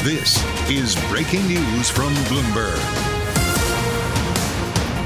This is breaking news from Bloomberg.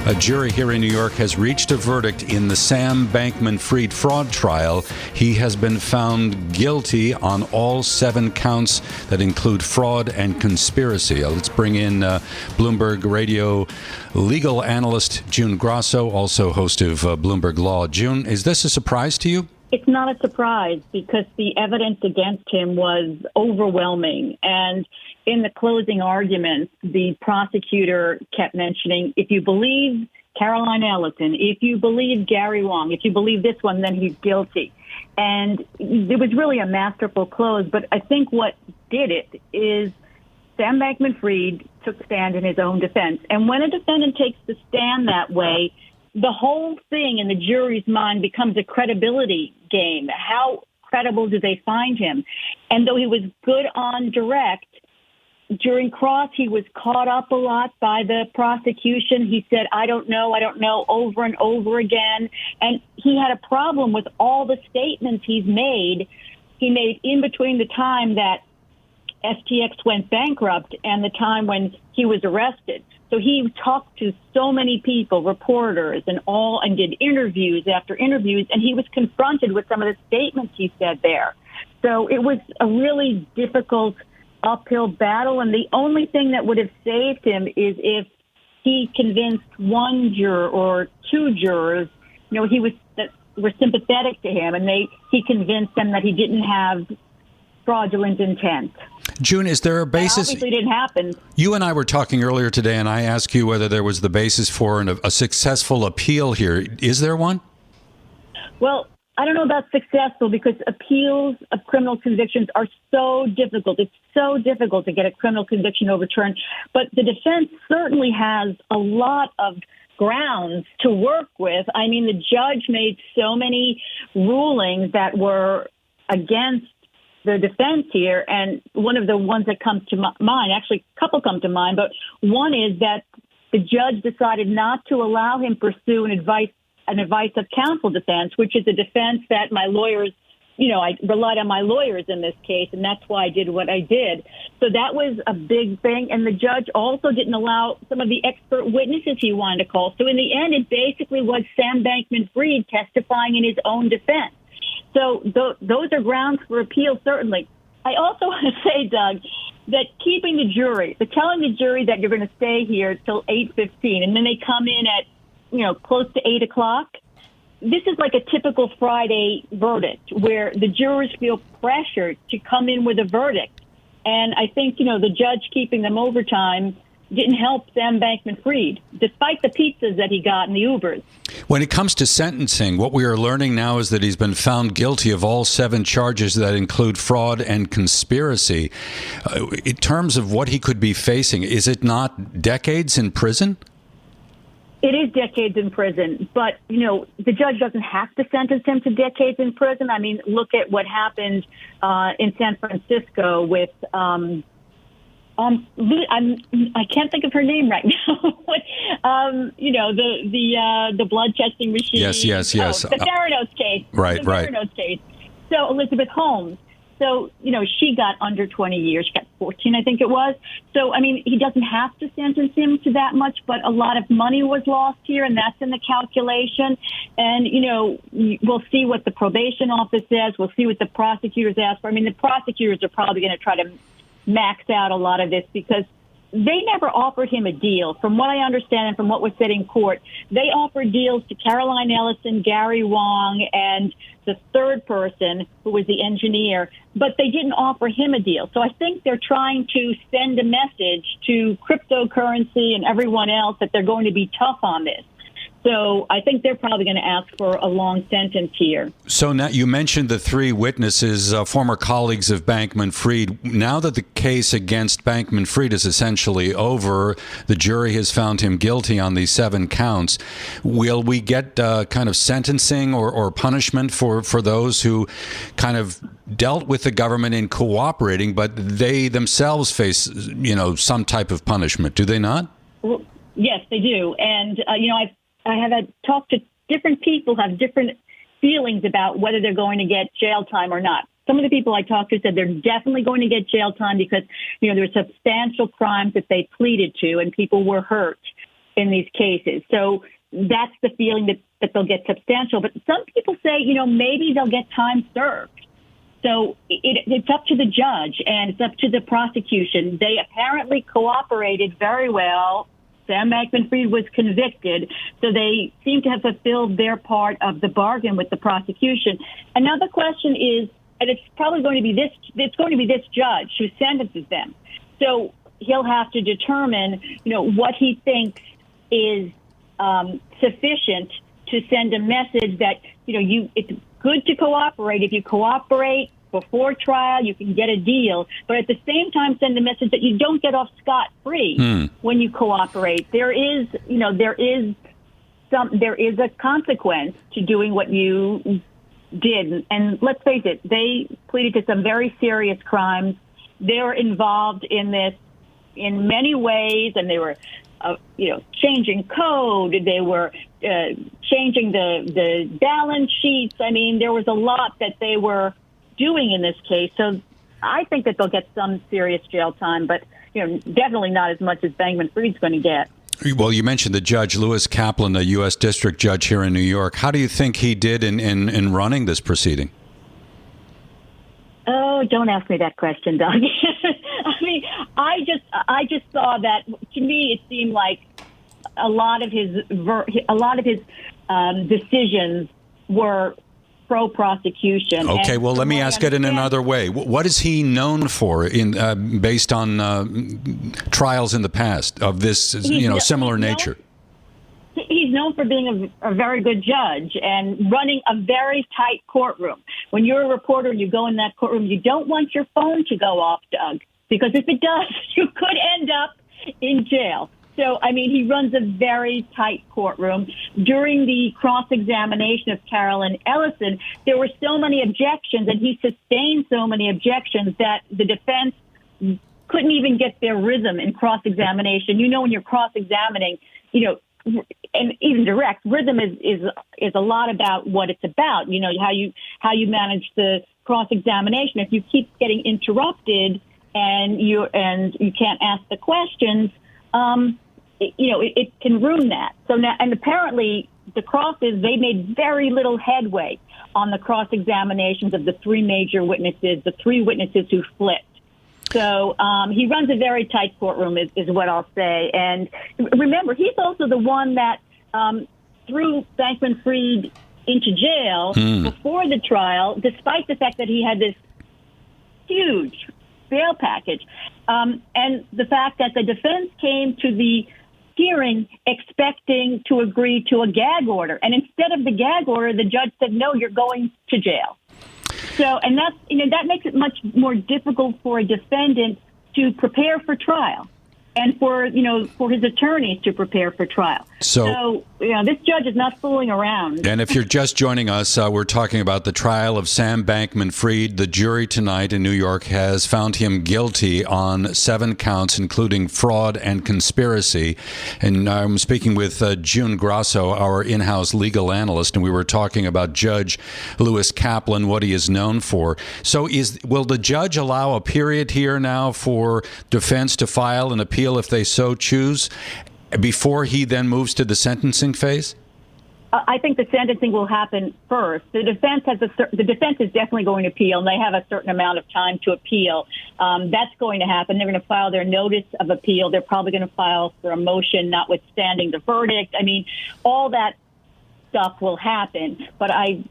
A jury here in New York has reached a verdict in the Sam Bankman-Fried fraud trial. He has been found guilty on all 7 counts that include fraud and conspiracy. Let's bring in Bloomberg Radio legal analyst June Grasso, also host of Bloomberg Law. June, is this a surprise to you? It's not a surprise because the evidence against him was overwhelming. And in the closing arguments, the prosecutor kept mentioning, if you believe Caroline Ellison, if you believe Gary Wong, if you believe this one, then he's guilty. And it was really a masterful close. But I think what did it is Sam Bankman-Fried took stand in his own defense. And when a defendant takes the stand that way, the whole thing in the jury's mind becomes a credibility game. How credible do they find him? And though he was good on direct, during cross, he was caught up a lot by the prosecution. He said, I don't know, over and over again. And he had a problem with all the statements he made in between the time that STX went bankrupt and the time when he was arrested. So he talked to so many people, reporters and did interviews after interviews, and he was confronted with some of the statements he said there. So it was a really difficult uphill battle, and the only thing that would have saved him is if he convinced one juror or 2 jurors, that were sympathetic to him, and he convinced them that he didn't have fraudulent intent. June, is there a basis? That obviously didn't happen. You and I were talking earlier today, and I asked you whether there was the basis for a successful appeal here. Is there one? Well, I don't know about successful because appeals of criminal convictions are so difficult. It's so difficult to get a criminal conviction overturned. But the defense certainly has a lot of grounds to work with. I mean, the judge made so many rulings that were against the defense here, and one of the ones that comes to mind, actually a couple come to mind, but one is that the judge decided not to allow him pursue an advice of counsel defense, which is a defense that my lawyers, I relied on my lawyers in this case, and that's why I did what I did. So that was a big thing, and the judge also didn't allow some of the expert witnesses he wanted to call. So in the end, it basically was Sam Bankman-Fried testifying in his own defense. So those are grounds for appeal, certainly. I also want to say, Doug, that keeping the jury, telling the jury that you're going to stay here till 8:15, and then they come in at, close to 8 o'clock. This is like a typical Friday verdict where the jurors feel pressured to come in with a verdict. And I think, the judge keeping them overtime didn't help Sam Bankman-Fried, despite the pizzas that he got and the Ubers. When it comes to sentencing, what we are learning now is that he's been found guilty of all 7 charges that include fraud and conspiracy. In terms of what he could be facing, is it not decades in prison? It is decades in prison, but, the judge doesn't have to sentence him to decades in prison. I mean, look at what happened in San Francisco with I can't think of her name right now. The blood testing machine. Yes. Oh, the Theranos case. Right. Theranos case. So Elizabeth Holmes. So, she got under 20 years. She got 14, I think it was. So, I mean, he doesn't have to sentence him to that much, but a lot of money was lost here, and that's in the calculation. And, we'll see what the probation office says. We'll see what the prosecutors ask for. I mean, the prosecutors are probably going to try to max out a lot of this because they never offered him a deal. From what I understand and from what was said in court, they offered deals to Caroline Ellison, Gary Wong, and the third person who was the engineer, but they didn't offer him a deal. So I think they're trying to send a message to cryptocurrency and everyone else that they're going to be tough on this. So I think they're probably going to ask for a long sentence here. So now you mentioned the 3 witnesses, former colleagues of Bankman-Fried. Now that the case against Bankman-Fried is essentially over, the jury has found him guilty on these 7 counts. Will we get kind of sentencing or punishment for those who kind of dealt with the government in cooperating, but they themselves face, some type of punishment? Do they not? Well, yes, they do. And, I have talked to different people, have different feelings about whether they're going to get jail time or not. some of the people I talked to said they're definitely going to get jail time because, there's substantial crimes that they pleaded to and people were hurt in these cases. So that's the feeling that they'll get substantial. But some people say, maybe they'll get time served. So it's up to the judge and it's up to the prosecution. They apparently cooperated very well. Sam Bankman-Fried was convicted, so they seem to have fulfilled their part of the bargain with the prosecution. And now the question is, and it's probably going to be this judge who sentences them. So he'll have to determine, what he thinks is sufficient to send a message that, it's good to cooperate. If you cooperate before trial, you can get a deal. But at the same time, send a message that you don't get off scot-free when you cooperate. There is a consequence to doing what you did. And let's face it, they pleaded to some very serious crimes. They're involved in this in many ways, and they were changing code. They were changing the balance sheets. I mean, there was a lot that they were doing in this case. So I think that they'll get some serious jail time, but definitely not as much as Bankman-Fried's going to get. Well, you mentioned the judge, Lewis Kaplan, the U.S. District Judge here in New York. How do you think he did in running this proceeding? Oh, don't ask me that question, Doug. I mean, I just saw that. To me, it seemed like a lot of his decisions were pro-prosecution. Okay, well, let me ask it in another way. What is he known for based on trials in the past of this, similar nature? He's known for being a very good judge and running a very tight courtroom. When you're a reporter and you go in that courtroom, you don't want your phone to go off, Doug, because if it does, you could end up in jail. So, I mean, he runs a very tight courtroom. During the cross-examination of Carolyn Ellison, there were so many objections, and he sustained so many objections that the defense couldn't even get their rhythm in cross-examination. When you're cross-examining, and even direct rhythm is a lot about what it's about. How you manage the cross-examination. If you keep getting interrupted and you can't ask the questions, it can ruin that. So now, and apparently the crosses, they made very little headway on the cross-examinations of the three major witnesses, the three witnesses who flipped. So he runs a very tight courtroom, is what I'll say. And remember, he's also the one that threw Bankman-Fried into jail before the trial, despite the fact that he had this huge bail package. And the fact that the defense came to the hearing expecting to agree to a gag order. And instead of the gag order, the judge said, no, you're going to jail. So, and that's, that makes it much more difficult for a defendant to prepare for trial and for his attorneys to prepare for trial. So this judge is not fooling around. And if you're just joining us, we're talking about the trial of Sam Bankman-Fried. The jury tonight in New York has found him guilty on 7 counts, including fraud and conspiracy. And I'm speaking with June Grasso, our in-house legal analyst, and we were talking about Judge Lewis Kaplan, what he is known for. So will the judge allow a period here now for defense to file an appeal if they so choose, before he then moves to the sentencing phase? I think the sentencing will happen first. The defense is definitely going to appeal, and they have a certain amount of time to appeal. That's going to happen. They're going to file their notice of appeal. They're probably going to file for a motion notwithstanding the verdict. I mean, all that stuff will happen. But I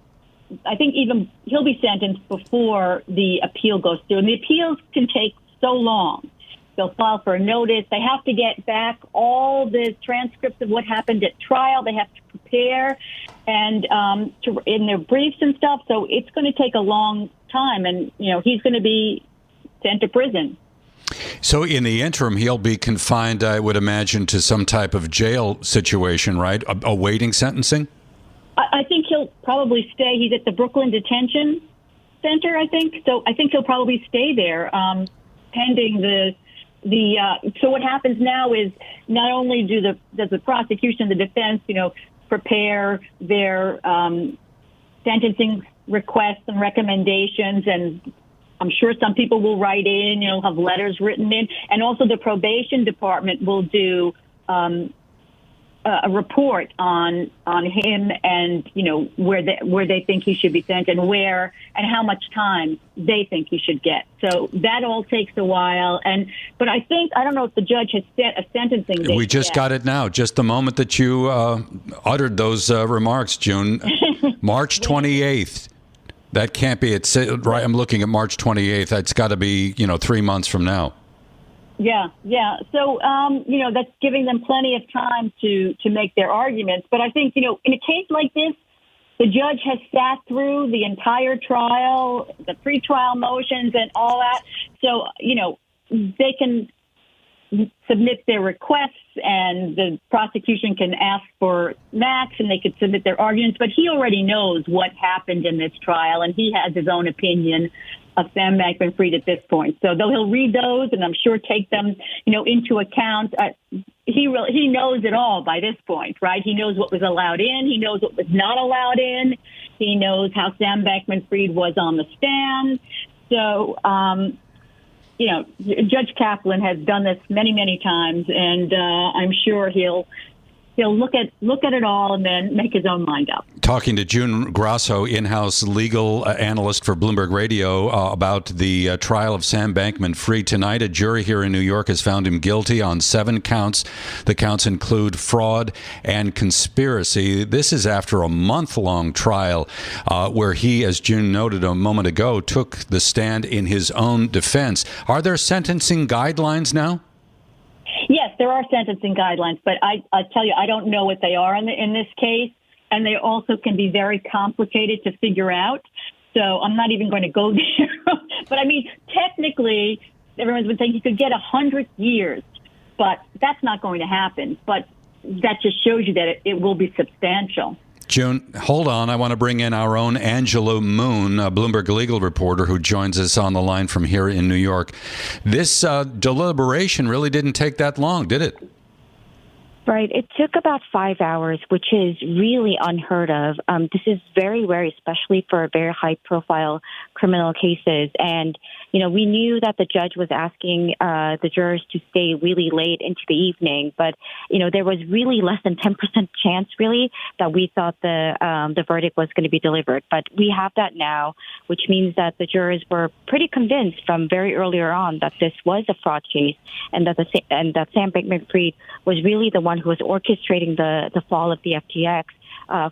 think even he'll be sentenced before the appeal goes through. And the appeals can take so long. They'll file for a notice. They have to get back all the transcripts of what happened at trial. They have to prepare and in their briefs and stuff. So it's going to take a long time. And, he's going to be sent to prison. So in the interim, he'll be confined, I would imagine, to some type of jail situation, right? Awaiting sentencing? I think he'll probably stay. He's at the Brooklyn Detention Center, I think. So I think he'll probably stay there pending so what happens now is not only does the prosecution and the defense, prepare their sentencing requests and recommendations, and I'm sure some people will write in, have letters written in, and also the probation department will do a report on him and where they think he should be sent and where and how much time they think he should get. So that all takes a while. But I don't know if the judge has set a sentencing date. We just got it now, just the moment that you uttered those remarks, June. March 28th. That can't be it. Right, I'm looking at March 28th. That's got to be 3 months from now. Yeah. So, that's giving them plenty of time to make their arguments. But I think, in a case like this, the judge has sat through the entire trial, the pretrial motions and all that. So, they can submit their requests and the prosecution can ask for max and they could submit their arguments. But he already knows what happened in this trial and he has his own opinion of Sam Bankman-Fried at this point. So he'll read those and I'm sure take them, into account. He knows it all by this point, right? He knows what was allowed in. He knows what was not allowed in. He knows how Sam Bankman-Fried was on the stand. So, Judge Kaplan has done this many, many times, and I'm sure he'll look at it all and then make his own mind up. Talking to June Grasso, in-house legal analyst for Bloomberg Radio, about the trial of Sam Bankman-Fried tonight. A jury here in New York has found him guilty on 7 counts. The counts include fraud and conspiracy. This is after a month-long trial where he, as June noted a moment ago, took the stand in his own defense. Are there sentencing guidelines now? Yes, there are sentencing guidelines, but I tell you, I don't know what they are in this case, and they also can be very complicated to figure out. So I'm not even going to go there. But I mean, technically, everyone's been saying he could get 100 years, but that's not going to happen. But that just shows you that it will be substantial. June, hold on. I want to bring in our own Angela Moon, a Bloomberg legal reporter who joins us on the line from here in New York. This deliberation really didn't take that long, did it? Right. It took about 5 hours, which is really unheard of. This is very rare, especially for very high-profile criminal cases. And, we knew that the judge was asking the jurors to stay really late into the evening, but, there was really less than 10% chance, really, that we thought the verdict was going to be delivered. But we have that now, which means that the jurors were pretty convinced from very earlier on that this was a fraud case and that Sam Bankman-Fried was really the one who was orchestrating the fall of the FTX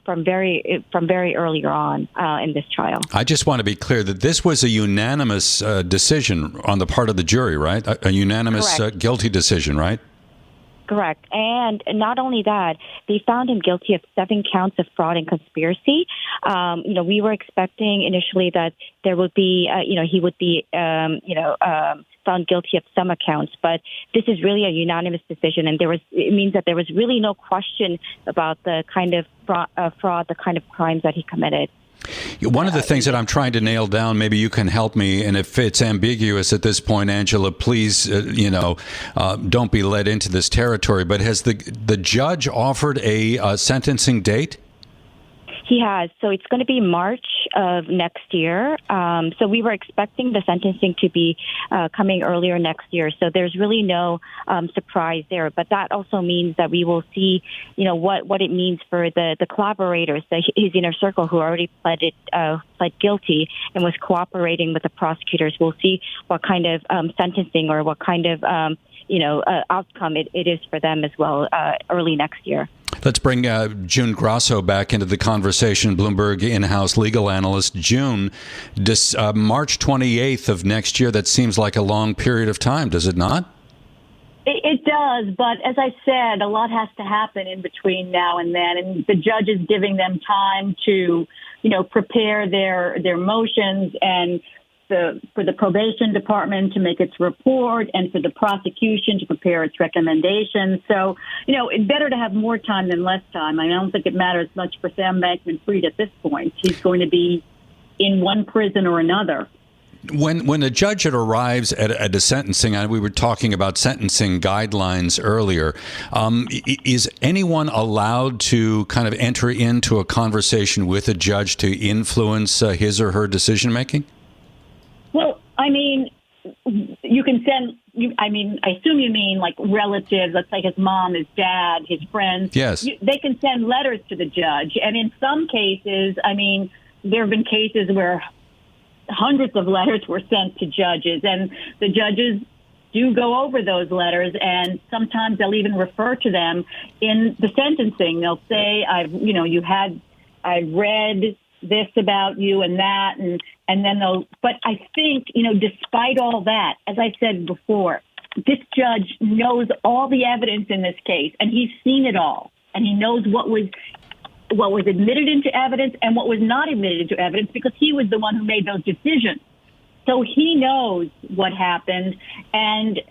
from very earlier on in this trial. I just want to be clear that this was a unanimous decision on the part of the jury, right? A unanimous guilty decision, right? Correct. And not only that, they found him guilty of 7 counts of fraud and conspiracy. We were expecting initially that there would be, he would be, found guilty of some accounts, but this is really a unanimous decision, and it means that there was really no question about the kind of fraud, the kind of crimes that he committed. One of the things that I'm trying to nail down, maybe you can help me, and if it's ambiguous at this point, Angela, please, don't be led into this territory, but has the judge offered a sentencing date? He has. So it's going to be March of next year. So we were expecting the sentencing to be coming earlier next year. So there's really no surprise there. But that also means that we will see, what it means for the collaborators, his inner circle who already pled guilty and was cooperating with the prosecutors. We'll see what kind of sentencing or what kind of outcome it is for them as well early next year. Let's bring June Grasso back into the conversation, Bloomberg in-house legal analyst. June, March 28th of next year, that seems like a long period of time, does it not? It does, but as I said, a lot has to happen in between now and then, and the judge is giving them time to, prepare their motions and for the probation department to make its report and for the prosecution to prepare its recommendations. So, it's better to have more time than less time. I don't think it matters much for Sam Bankman-Fried at this point. He's going to be in one prison or another. When a judge arrives at a sentencing, and we were talking about sentencing guidelines earlier, is anyone allowed to kind of enter into a conversation with a judge to influence his or her decision making? Well, I mean, you can send. I assume you mean like relatives. Let's say his mom, his dad, his friends. Yes, they can send letters to the judge, and in some cases, I mean, there have been cases where hundreds of letters were sent to judges, and the judges do go over those letters, and sometimes they'll even refer to them in the sentencing. They'll say, I've read this about you and that, and then but I think, despite all that, as I said before, this judge knows all the evidence in this case, and he's seen it all, and he knows what was admitted into evidence and what was not admitted into evidence, because he was the one who made those decisions. So he knows what happened. And,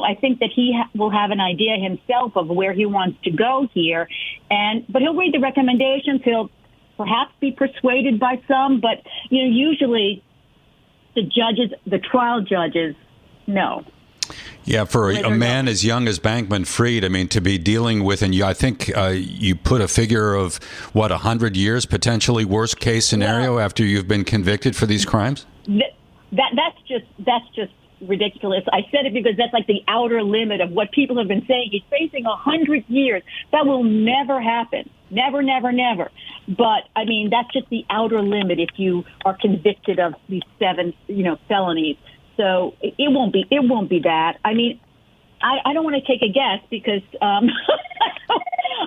I think that he will have an idea himself of where he wants to go here. But he'll read the recommendations. He'll perhaps be persuaded by some. But, usually the trial judges know. Yeah, for a man as young as Bankman-Fried, I mean, to be dealing with, and I think you put a figure of, 100 years, potentially worst case scenario after you've been convicted for these crimes? That's just ridiculous. I said it because that's like the outer limit of what people have been saying. He's facing 100 years. That will never happen. Never, never, never. But, I mean, that's just the outer limit if you are convicted of these 7, felonies. So it won't be that. I mean, I don't want to take a guess because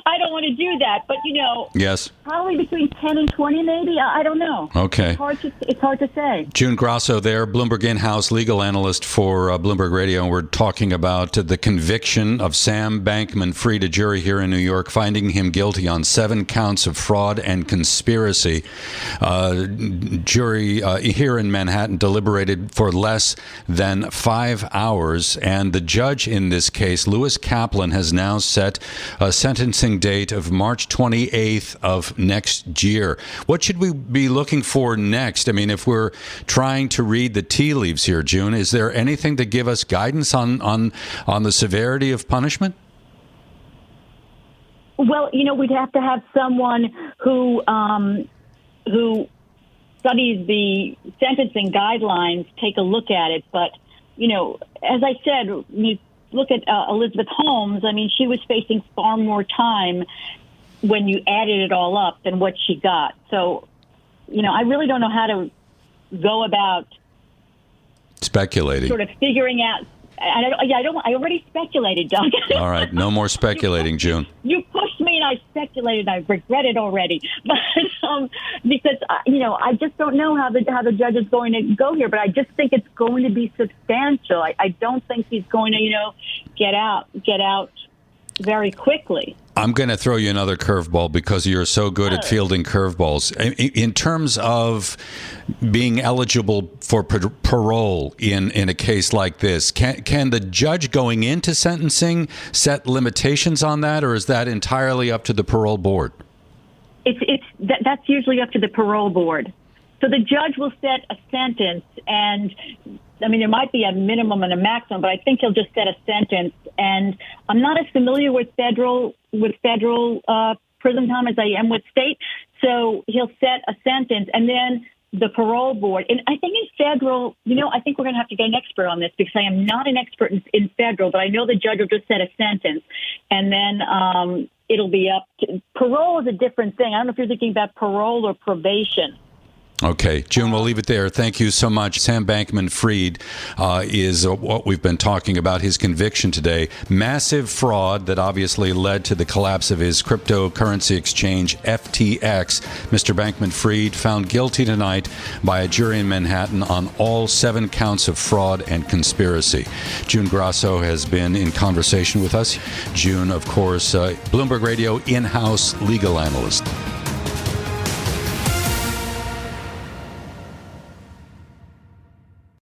I don't want to do that. But, yes, probably between 10 and 20, maybe. I don't know. Okay. It's hard to say. June Grasso there, Bloomberg in-house legal analyst for Bloomberg Radio, and we're talking about the conviction of Sam Bankman-Fried, a jury here in New York, finding him guilty on 7 counts of fraud and conspiracy. Jury here in Manhattan deliberated for less than 5 hours, and the judge in this case, Lewis Kaplan, has now set a sentencing date of March 28th of next year. What should we be looking for next? I mean, if we're trying to read the tea leaves here, June, is there anything to give us guidance on the severity of punishment? Well, we'd have to have someone who studies the sentencing guidelines take a look at it. But, as I said, you look at Elizabeth Holmes. I mean, she was facing far more time when you added it all up than what she got. So, I really don't know how to go about speculating, sort of figuring out. I already speculated, Doug. All right, no more speculating, June. You pushed me, and I speculated. I regret it already, but because I just don't know how the judge is going to go here. But I just think it's going to be substantial. I don't think he's going to get out very quickly. I'm going to throw you another curveball because you're so good at fielding curveballs. In terms of being eligible for parole in a case like this, can the judge going into sentencing set limitations on that, or is that entirely up to the parole board? That's usually up to the parole board. So the judge will set a sentence, and I mean, there might be a minimum and a maximum, but I think he'll just set a sentence. And I'm not as familiar with federal prison time as I am with state. So he'll set a sentence, and then the parole board. And I think in federal, I think we're going to have to get an expert on this because I am not an expert in federal, but I know the judge will just set a sentence, and then it'll be up to parole is a different thing. I don't know if you're thinking about parole or probation. Okay, June, we'll leave it there. Thank you so much. Sam Bankman-Fried is what we've been talking about, his conviction today. Massive fraud that obviously led to the collapse of his cryptocurrency exchange, FTX. Mr. Bankman-Fried found guilty tonight by a jury in Manhattan on all 7 counts of fraud and conspiracy. June Grasso has been in conversation with us. June, of course, Bloomberg Radio in-house legal analyst.